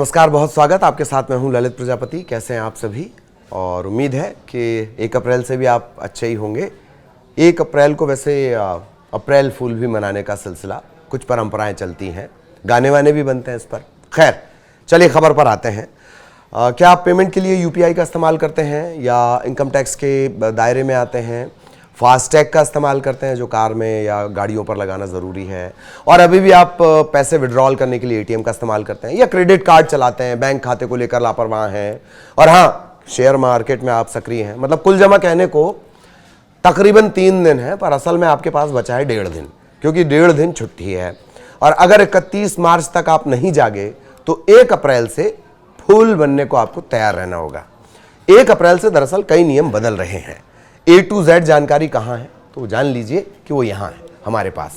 नमस्कार, बहुत स्वागत। आपके साथ मैं हूं ललित प्रजापति। कैसे हैं आप सभी? और उम्मीद है कि 1 अप्रैल से भी आप अच्छे ही होंगे। 1 अप्रैल को वैसे अप्रैल फूल भी मनाने का सिलसिला, कुछ परंपराएं चलती हैं, गाने वाने भी बनते हैं इस पर। खैर, चलिए खबर पर आते हैं। क्या आप पेमेंट के लिए यूपीआई का इस्तेमाल करते हैं या इनकम टैक्स के दायरे में आते हैं? फास्टैग का इस्तेमाल करते हैं जो कार में या गाड़ियों पर लगाना ज़रूरी है? और अभी भी आप पैसे विड्रॉल करने के लिए एटीएम का इस्तेमाल करते हैं या क्रेडिट कार्ड चलाते हैं, बैंक खाते को लेकर लापरवाह हैं? और हाँ, शेयर मार्केट में आप सक्रिय हैं। मतलब कुल जमा कहने को तकरीबन 3 दिन है, पर असल में आपके पास बचा है 1.5 दिन, क्योंकि 1.5 दिन छुट्टी है। और अगर 31 मार्च तक आप नहीं जागे तो 1 अप्रैल से फूल बनने को आपको तैयार रहना होगा। 1 अप्रैल से दरअसल कई नियम बदल रहे हैं। A to Z जानकारी कहाँ है तो जान लीजिए कि वो यहाँ है हमारे पास।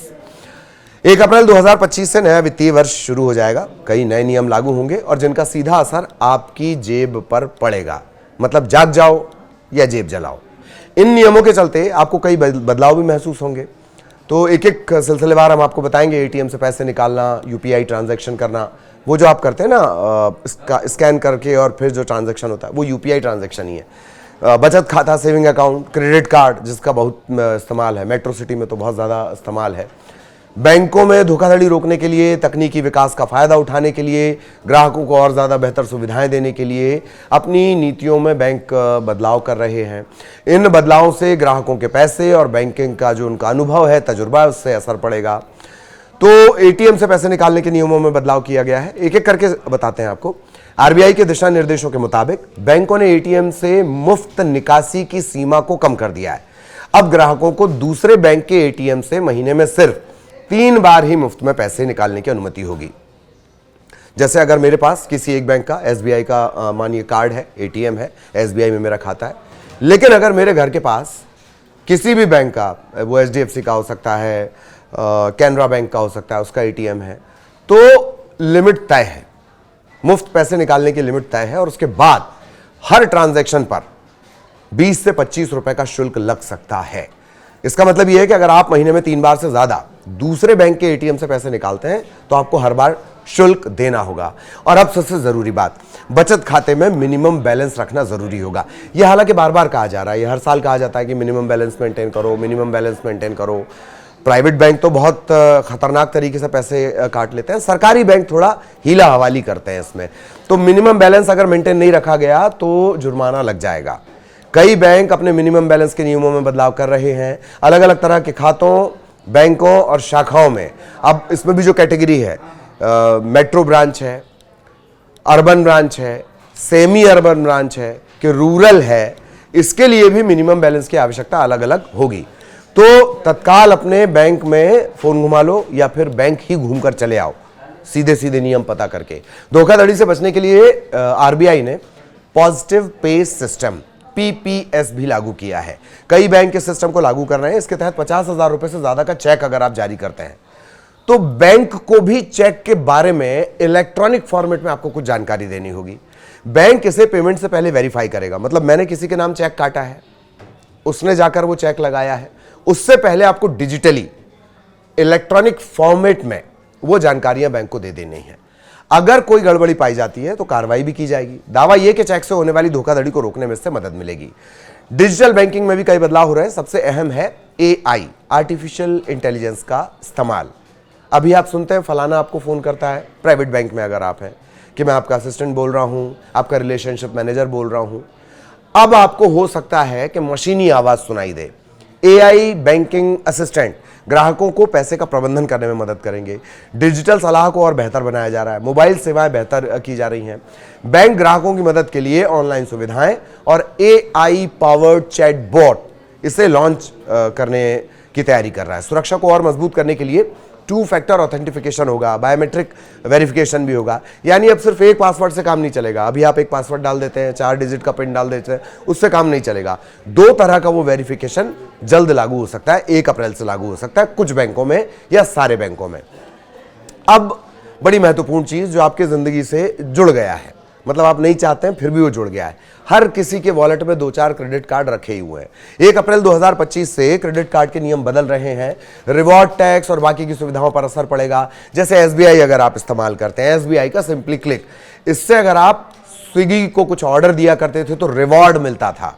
1 अप्रैल 2025 से नया वित्तीय वर्ष शुरू हो जाएगा। कई नए नियम लागू होंगे और जिनका सीधा असर आपकी जेब पर पड़ेगा। मतलब जाग जाओ या जेब जलाओ। इन नियमों के चलते आपको कई बदलाव भी महसूस होंगे। तो एक एक सिलसिलेवार हम आपको बताएंगे। एटीएम से पैसे निकालना, यूपीआई ट्रांजैक्शन करना, वो जो आप करते हैं ना, इसका स्कैन करके और फिर जो ट्रांजैक्शन होता है वो यूपीआई ट्रांजैक्शन ही है। बचत खाता, सेविंग अकाउंट, क्रेडिट कार्ड जिसका बहुत इस्तेमाल है, मेट्रो सिटी में तो बहुत ज़्यादा इस्तेमाल है। बैंकों में धोखाधड़ी रोकने के लिए, तकनीकी विकास का फ़ायदा उठाने के लिए, ग्राहकों को और ज़्यादा बेहतर सुविधाएं देने के लिए अपनी नीतियों में बैंक बदलाव कर रहे हैं। इन बदलावों से ग्राहकों के पैसे और बैंकिंग का जो उनका अनुभव है, तजुर्बा है, उससे असर पड़ेगा। तो एटीएम से पैसे निकालने के नियमों में बदलाव किया गया है। एक एक करके बताते हैं आपको। आरबीआई के दिशा निर्देशों के मुताबिक बैंकों ने एटीएम से मुफ्त निकासी की सीमा को कम कर दिया है। अब ग्राहकों को दूसरे बैंक के एटीएम से महीने में सिर्फ 3 बार ही मुफ्त में पैसे निकालने की अनुमति होगी। जैसे अगर मेरे पास किसी एक बैंक का, एसबीआई का मानिए कार्ड है, एटीएम है, एसबीआई में मेरा खाता है, लेकिन अगर मेरे घर के पास किसी भी बैंक का, वो एचडीएफसी का हो सकता है, कैनरा बैंक का हो सकता है, उसका एटीएम है, तो लिमिट तय है, मुफ्त पैसे निकालने की लिमिट तय है। और उसके बाद हर ट्रांजैक्शन पर 20 से 25 रुपए का शुल्क लग सकता है। इसका मतलब यह है कि अगर आप महीने में 3 बार से ज्यादा दूसरे बैंक के एटीएम से पैसे निकालते हैं तो आपको हर बार शुल्क देना होगा। और अब सबसे जरूरी बात, बचत खाते में मिनिमम बैलेंस रखना जरूरी होगा। यह हालांकि बार बार कहा जा रहा है, यह हर साल कहा जाता है कि मिनिमम बैलेंस मेंटेन करो, मिनिमम बैलेंस मेंटेन करो। प्राइवेट बैंक तो बहुत खतरनाक तरीके से पैसे काट लेते हैं, सरकारी बैंक थोड़ा हीला हवाली करते हैं इसमें। तो मिनिमम बैलेंस अगर मेंटेन नहीं रखा गया तो जुर्माना लग जाएगा। कई बैंक अपने मिनिमम बैलेंस के नियमों में बदलाव कर रहे हैं। अलग अलग तरह के खातों, बैंकों और शाखाओं में अब इसमें भी जो कैटेगरी है, मेट्रो ब्रांच है, अर्बन ब्रांच है, सेमी अर्बन ब्रांच है कि रूरल है, इसके लिए भी मिनिमम बैलेंस की आवश्यकता अलग अलग होगी। तो तत्काल अपने बैंक में फोन घुमा लो या फिर बैंक ही घूमकर चले आओ, सीधे सीधे नियम पता करके। धोखाधड़ी से बचने के लिए आरबीआई ने पॉजिटिव पे सिस्टम, पीपीएस भी लागू किया है। कई बैंक इस सिस्टम को लागू कर रहे हैं। इसके तहत 50,000 रुपए से ज्यादा का चेक अगर आप जारी करते हैं तो बैंक को भी चेक के बारे में इलेक्ट्रॉनिक फॉर्मेट में आपको कुछ जानकारी देनी होगी। बैंक इसे पेमेंट से पहले वेरीफाई करेगा। मतलब मैंने किसी के नाम चेक काटा है, उसने जाकर वो चेक लगाया है, उससे पहले आपको डिजिटली इलेक्ट्रॉनिक फॉर्मेट में वो जानकारियां बैंक को दे देनी है। अगर कोई गड़बड़ी पाई जाती है तो कार्रवाई भी की जाएगी। दावा यह कि चेक से होने वाली धोखाधड़ी को रोकने में इससे मदद मिलेगी। डिजिटल बैंकिंग में भी कई बदलाव हो रहे हैं। सबसे अहम है एआई, आर्टिफिशियल इंटेलिजेंस का इस्तेमाल। अभी आप सुनते हैं फलाना आपको फोन करता है, प्राइवेट बैंक में अगर आप हैं, कि मैं आपका असिस्टेंट बोल रहा हूं, आपका रिलेशनशिप मैनेजर बोल रहा हूं। अब आपको हो सकता है कि मशीनी आवाज सुनाई दे। एआई बैंकिंग असिस्टेंट ग्राहकों को पैसे का प्रबंधन करने में मदद करेंगे। डिजिटल सलाह को और बेहतर बनाया जा रहा है। मोबाइल सेवाएं बेहतर की जा रही हैं। बैंक ग्राहकों की मदद के लिए ऑनलाइन सुविधाएं और एआई पावर्ड चैटबॉट इसे लॉन्च करने की तैयारी कर रहा है। सुरक्षा को और मजबूत करने के लिए 2 फैक्टर ऑथेंटिफिकेशन होगा, बायोमेट्रिक वेरिफिकेशन भी होगा। यानी अब सिर्फ एक पासवर्ड से काम नहीं चलेगा। अभी आप एक पासवर्ड डाल देते हैं, 4 डिजिट का पिन डाल देते हैं, उससे काम नहीं चलेगा। 2 तरह का वो वेरिफिकेशन जल्द लागू हो सकता है, 1 अप्रैल से लागू हो सकता है कुछ बैंकों में या सारे बैंकों में। अब बड़ी महत्वपूर्ण चीज जो आपकी जिंदगी से जुड़ गया है, मतलब आप नहीं चाहते हैं फिर भी वो जुड़ गया है। हर किसी के वॉलेट में 2-4 क्रेडिट कार्ड रखे ही हुए हैं। 1 अप्रैल 2025 से क्रेडिट कार्ड के नियम बदल रहे हैं। रिवॉर्ड टैक्स और बाकी की सुविधाओं पर असर पड़ेगा। जैसे एसबीआई अगर आप इस्तेमाल करते हैं, एसबीआई का सिंपली क्लिक, इससे अगर आप स्विगी को कुछ ऑर्डर दिया करते थे तो रिवॉर्ड मिलता था,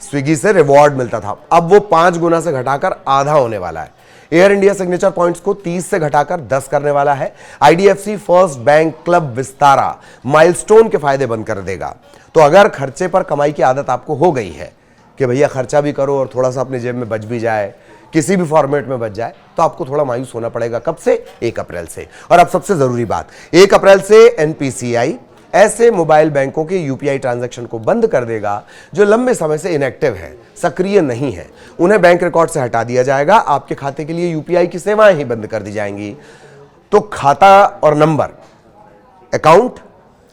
स्विगी से रिवॉर्ड मिलता था। अब वो 5 गुना से घटाकर आधा होने वाला है। एयर इंडिया सिग्नेचर पॉइंट्स को 30 से घटाकर 10 करने वाला है। IDFC first bank club Vistara milestone के फायदे बंद कर देगा। तो अगर खर्चे पर कमाई की आदत आपको हो गई है कि भैया खर्चा भी करो और थोड़ा सा अपनी जेब में बच भी जाए, किसी भी फॉर्मेट में बच जाए, तो आपको थोड़ा मायूस होना पड़ेगा। कब से? 1 अप्रैल से। और अब सबसे जरूरी बात, 1 अप्रैल से एनपीसीआई ऐसे मोबाइल बैंकों के यूपीआई ट्रांजैक्शन को बंद कर देगा जो लंबे समय से इनएक्टिव है, सक्रिय नहीं है। उन्हें बैंक रिकॉर्ड से हटा दिया जाएगा। आपके खाते के लिए यूपीआई की सेवाएं ही बंद कर दी जाएंगी। तो खाता और नंबर, अकाउंट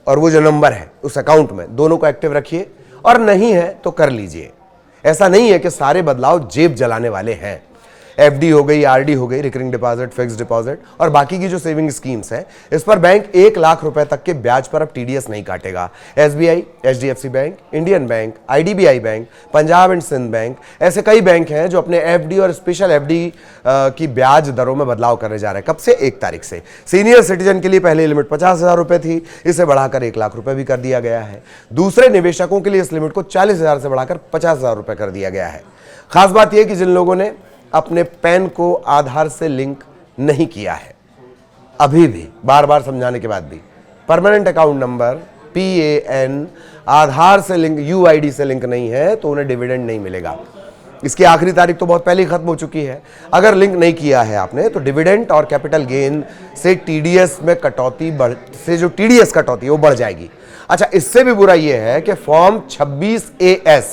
और वो जो नंबर है उस अकाउंट में, दोनों को एक्टिव रखिए, और नहीं है तो कर लीजिए। ऐसा नहीं है कि सारे बदलाव जेब जलाने वाले हैं। एफडी हो गई, आरडी हो गई, रिकरिंग डिपॉजिट, फिक्स्ड डिपॉजिट और बाकी की जो सेविंग स्कीम्स हैं, इस पर बैंक 1 लाख रुपए तक के ब्याज पर अब टीडीएस नहीं काटेगा। SBI, HDFC bank, Indian bank, IDBI bank, Punjab and Sindh bank, ऐसे कई बैंक हैं जो अपने एफडी और स्पेशल एफडी की ब्याज दरों में बदलाव करने जा रहे हैं। कब से? 1 तारीख से। सीनियर सिटीजन के लिए पहले लिमिट 50,000 रुपए थी, इसे बढ़ाकर 1 लाख रुपए भी कर दिया गया है। दूसरे निवेशकों के लिए इस लिमिट को 40,000 से बढ़ाकर 50,000 रुपए कर दिया गया है। खास बात यह कि जिन लोगों ने अपने पैन को आधार से लिंक नहीं किया है, अभी भी बार बार समझाने के बाद भी, परमानेंट अकाउंट नंबर PAN आधार से लिंक, UID से लिंक नहीं है, तो उन्हें डिविडेंड नहीं मिलेगा। इसकी आखिरी तारीख तो बहुत पहले ही खत्म हो चुकी है। अगर लिंक नहीं किया है आपने, तो डिविडेंड और कैपिटल गेन से टीडीएस में कटौती जो टीडीएस कटौती है वो बढ़ जाएगी। अच्छा, इससे भी बुरा यह है कि फॉर्म 26AS,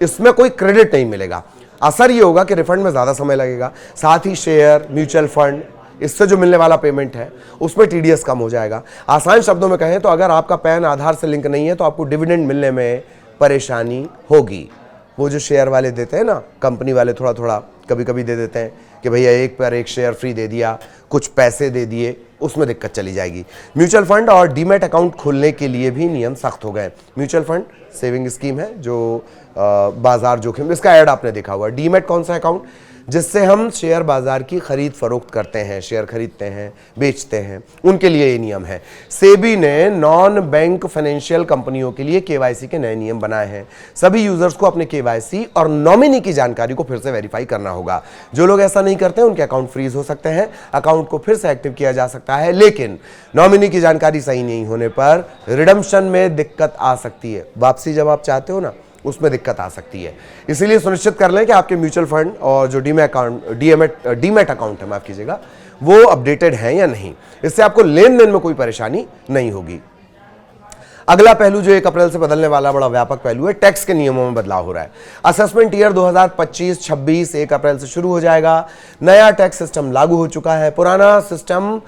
इसमें कोई क्रेडिट नहीं मिलेगा। असर ये होगा कि रिफंड में ज्यादा समय लगेगा। साथ ही शेयर, म्यूचुअल फंड, इससे जो मिलने वाला पेमेंट है उसमें टीडीएस कम हो जाएगा। आसान शब्दों में कहें तो अगर आपका पैन आधार से लिंक नहीं है तो आपको डिविडेंड मिलने में परेशानी होगी। वो जो शेयर वाले देते हैं ना, कंपनी वाले थोड़ा थोड़ा कभी कभी दे देते हैं कि भैया 1 पर 1 शेयर फ्री दे दिया, कुछ पैसे दे दिए, उसमें दिक्कत चली जाएगी। म्यूचुअल फंड और डीमैट अकाउंट खोलने के लिए भी नियम सख्त हो गए। म्यूचुअल फंड सेविंग स्कीम है जो बाजार जोखिम, इसका ऐड आपने देखा होगा। डीमैट कौन सा अकाउंट? जिससे हम शेयर बाजार की खरीद फरोख्त करते हैं, शेयर खरीदते हैं, बेचते हैं, उनके लिए ये नियम है। सेबी ने नॉन बैंक फाइनेंशियल कंपनियों के लिए केवाईसी के नए नियम बनाए हैं। सभी यूजर्स को अपने केवाईसी और नॉमिनी की जानकारी को फिर से वेरीफाई करना होगा। जो लोग ऐसा नहीं करते उनके अकाउंट फ्रीज हो सकते हैं, अकाउंट को फिर से एक्टिव किया जा सकता है, लेकिन नॉमिनी की जानकारी सही नहीं होने पर रिडम्पशन में दिक्कत आ सकती है। वापसी जब आप चाहते हो ना, उसमें दिक्कत आ सकती है। इसीलिए सुनिश्चित कर लें कि आपके म्यूचुअल फंड और जो डीमैट अकाउंट है, माफ कीजिएगा, वो अपडेटेड है या नहीं। इससे आपको लेन देन में कोई परेशानी नहीं होगी। अगला पहलू जो 1 अप्रैल से बदलने वाला बड़ा व्यापक पहलू है, टैक्स के नियमों में बदलाव हो रहा है। असेसमेंट ईयर 2025-26 1 अप्रैल से शुरू हो जाएगा। नया टैक्स सिस्टम लागू हो चुका है। पुराना सिस्टम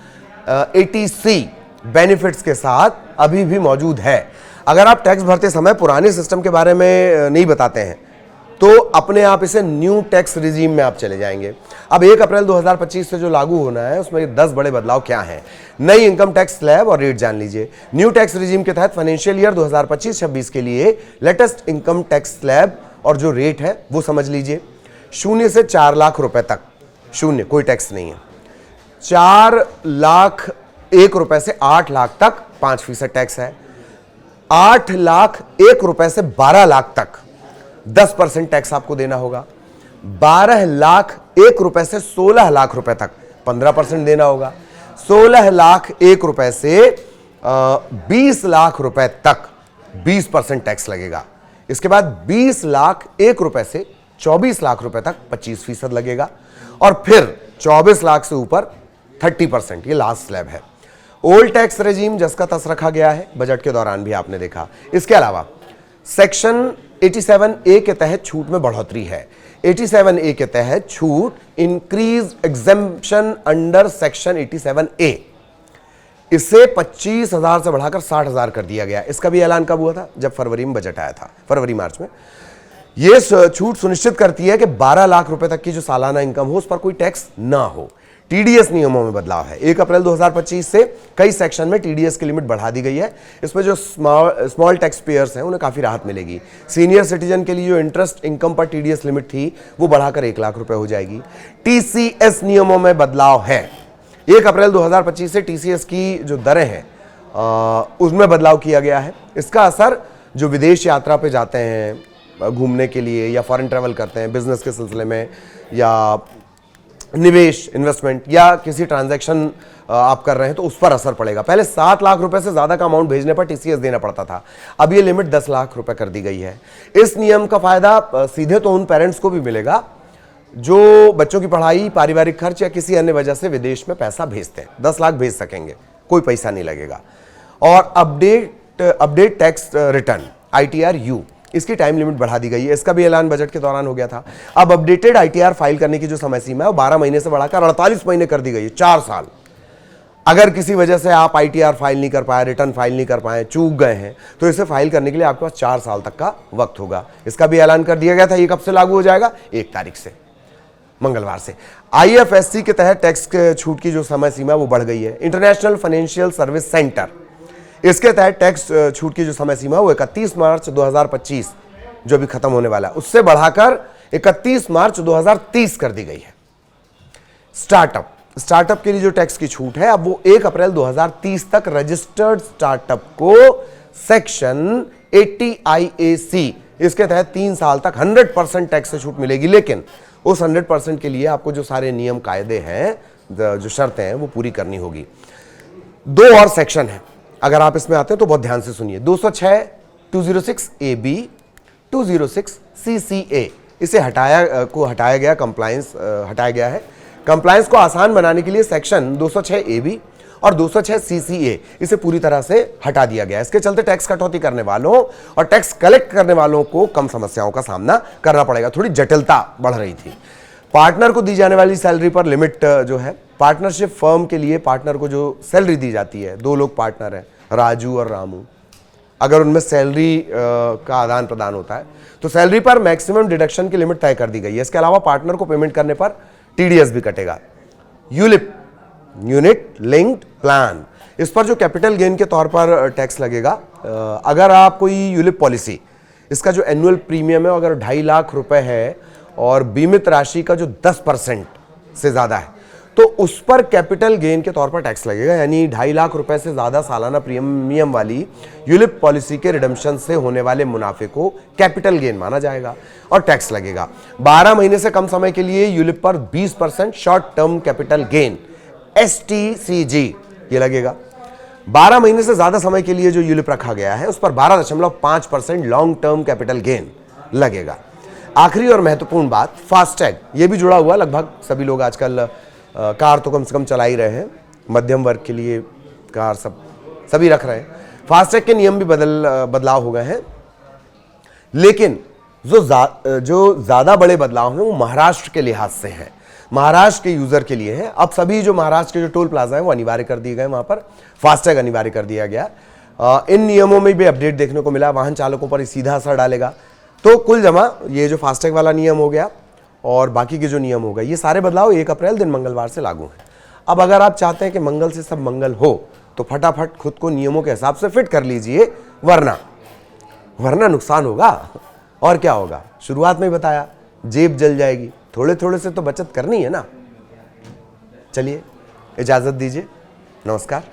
ATC बेनिफिट्स के साथ अभी भी मौजूद है। अगर आप टैक्स भरते समय पुराने सिस्टम के बारे में नहीं बताते हैं तो अपने आप इसे न्यू टैक्स रिजीम में आप चले जाएंगे। अब 1 अप्रैल 2025 से जो लागू होना है उसमें 10 बड़े बदलाव क्या हैं। नई इनकम टैक्स स्लैब और रेट जान लीजिए। न्यू टैक्स रिजीम के तहत फाइनेंशियल ईयर 2025-26 के लिए लेटेस्ट इनकम टैक्स स्लैब और जो रेट है वो समझ लीजिए। 0 से 4 लाख रुपए तक 0, कोई टैक्स नहीं है। 4 लाख 1 रुपए से 8 लाख तक 5% टैक्स है। 8 लाख 1 रुपए से 12 लाख तक 10% टैक्स आपको देना होगा। 12 लाख 1 रुपए से 16 लाख रुपए तक 15% देना होगा। 16 लाख 1 रुपए से 20 लाख रुपए तक 20% टैक्स लगेगा। इसके बाद 20 लाख 1 रुपए से 24 लाख रुपए तक 25% लगेगा और फिर 24 लाख से ऊपर 30%। ये लास्ट स्लैब है। ओल्ड टैक्स रेजीम जिसका तस रखा गया है, बजट के दौरान भी आपने देखा। इसके अलावा सेक्शन 87A के तहत छूट में बढ़ोतरी है। 87A के तहत छूट increase exemption under section 87A, इसे 25,000 से बढ़ाकर 60,000 कर दिया गया। इसका भी ऐलान कब हुआ था? जब फरवरी में बजट आया था, फरवरी मार्च में। यह छूट सुनिश्चित करती है कि 12 लाख रुपए तक की जो सालाना इनकम हो उस पर कोई टैक्स ना हो। टीडीएस नियमों में बदलाव है। 1 अप्रैल 2025 से कई सेक्शन में टीडीएस की लिमिट बढ़ा दी गई है। इसमें जो स्मॉल टैक्स पेयर्स हैं उन्हें काफी राहत मिलेगी। सीनियर सिटीजन के लिए जो इंटरेस्ट इनकम पर टीडीएस लिमिट थी वो बढ़ाकर 1 लाख रुपए हो जाएगी। टीसीएस नियमों में बदलाव है। 1 अप्रैल 2025 से टीसीएस की जो दरें हैं उसमें बदलाव किया गया है। इसका असर जो विदेश यात्रा पे जाते हैं घूमने के लिए या फॉरेन ट्रैवल करते हैं बिजनेस के सिलसिले में या निवेश इन्वेस्टमेंट या किसी ट्रांजैक्शन आप कर रहे हैं तो उस पर असर पड़ेगा। पहले 7 लाख रुपए से ज्यादा का अमाउंट भेजने पर टीसीएस देना पड़ता था, अब ये लिमिट 10 लाख रुपए कर दी गई है। इस नियम का फायदा सीधे तो उन पेरेंट्स को भी मिलेगा जो बच्चों की पढ़ाई, पारिवारिक खर्च या किसी अन्य वजह से विदेश में पैसा भेजते हैं। 10 लाख भेज सकेंगे, कोई पैसा नहीं लगेगा। और अपडेट टैक्स रिटर्न ITR-U, इसकी टाइम लिमिट बढ़ा दी गई है। इसका भी ऐलान बजट के दौरान हो गया था। अब अपडेटेड ITR फाइल करने की जो समय सीमा है वो 12 महीने से बढ़ाकर 48 महीने कर दी गई है, 4 साल। अगर किसी वजह से आप ITR फाइल नहीं कर पाए, रिटर्न फाइल नहीं कर पाए, चूक गए हैं, तो इसे फाइल करने के लिए आपके पास 4 साल तक का वक्त होगा। इसका भी ऐलान कर दिया गया था। ये कब से लागू हो जाएगा? 1 तारीख से, मंगलवार से। IFSC के तहत टैक्स के छूट की जो समय सीमा वो बढ़ गई है। इंटरनेशनल फाइनेंशियल सर्विस सेंटर, इसके तहत टैक्स छूट की जो समय सीमा वो 31 मार्च 2025 जो भी खत्म होने वाला है उससे बढ़ाकर 31 मार्च 2030 कर दी गई है। स्टार्टअप के लिए जो टैक्स की छूट है अब वो 1 अप्रैल 2030 तक रजिस्टर्ड स्टार्टअप को सेक्शन 80 IAC इसके तहत 3 साल तक 100% टैक्स से छूट मिलेगी। लेकिन उस 100% के लिए आपको जो सारे नियम कायदे हैं, जो शर्तें हैं, वो पूरी करनी होगी। 2 और सेक्शन है, अगर आप इसमें आते हैं तो बहुत ध्यान से सुनिए। 206 206 AB 206 CCA इसे हटाया गया, कंप्लायंस हटाया गया है। कंप्लायंस को आसान बनाने के लिए सेक्शन 206 AB और 206 CCA इसे पूरी तरह से हटा दिया गया। इसके चलते टैक्स कटौती करने वालों और टैक्स कलेक्ट करने वालों को कम समस्याओं का सामना करना पड़ेगा। थोड़ी जटिलता बढ़ रही थी। पार्टनर को दी जाने वाली सैलरी पर लिमिट जो है, पार्टनरशिप फर्म के लिए पार्टनर को जो सैलरी दी जाती है, 2 लोग पार्टनर हैं, राजू और रामू, अगर उनमें सैलरी का आदान प्रदान होता है तो सैलरी पर मैक्सिमम डिडक्शन की लिमिट तय कर दी गई है। इसके अलावा पार्टनर को पेमेंट करने पर TDS भी कटेगा। यूलिप, यूनिट लिंक्ड प्लान, इस पर जो कैपिटल गेन के तौर पर टैक्स लगेगा। अगर आप कोई यूलिप पॉलिसी, इसका जो एनुअल प्रीमियम है अगर 2.5 लाख रुपए है और बीमित राशि का जो 10% से ज्यादा है तो उस पर कैपिटल गेन के तौर पर टैक्स लगेगा। यानी 2.5 लाख रुपए से ज्यादा सालाना प्रीमियम वाली यूलिप पॉलिसी के रिडम्पशन से होने वाले मुनाफे को कैपिटल गेन माना जाएगा और टैक्स लगेगा। 12 महीने से कम समय के लिए यूलिप पर 20% short term capital gain STCG ये लगेगा। 12 महीने से ज्यादा समय के लिए जो यूलिप रखा गया है उस पर 12.5% लॉन्ग टर्म कैपिटल गेन लगेगा। आखिरी और महत्वपूर्ण बात, फास्टैग, ये भी जुड़ा हुआ। लगभग सभी लोग आजकल कार तो कम से कम चला ही रहे हैं, मध्यम वर्ग के लिए कार सभी रख रहे हैं। फास्टैग के नियम भी बदलाव हो गए हैं, लेकिन जो ज्यादा बड़े बदलाव हैं वो महाराष्ट्र के लिहाज से हैं, महाराष्ट्र के यूजर के लिए हैं। अब सभी जो महाराष्ट्र के जो टोल प्लाजा हैं वो अनिवार्य कर दिए गए, वहां पर फास्टैग अनिवार्य कर दिया गया। इन नियमों में भी अपडेट देखने को मिला, वाहन चालकों पर सीधा असर डालेगा। तो कुल जमा ये जो फास्टैग वाला नियम हो गया और बाकी के जो नियम हो गए, ये सारे बदलाव 1 अप्रैल दिन मंगलवार से लागू हैं। अब अगर आप चाहते हैं कि मंगल से सब मंगल हो तो फटाफट खुद को नियमों के हिसाब से फिट कर लीजिए, वरना नुकसान होगा। और क्या होगा, शुरुआत में ही बताया, जेब जल जाएगी। थोड़े थोड़े से तो बचत करनी है ना। चलिए इजाजत दीजिए, नमस्कार।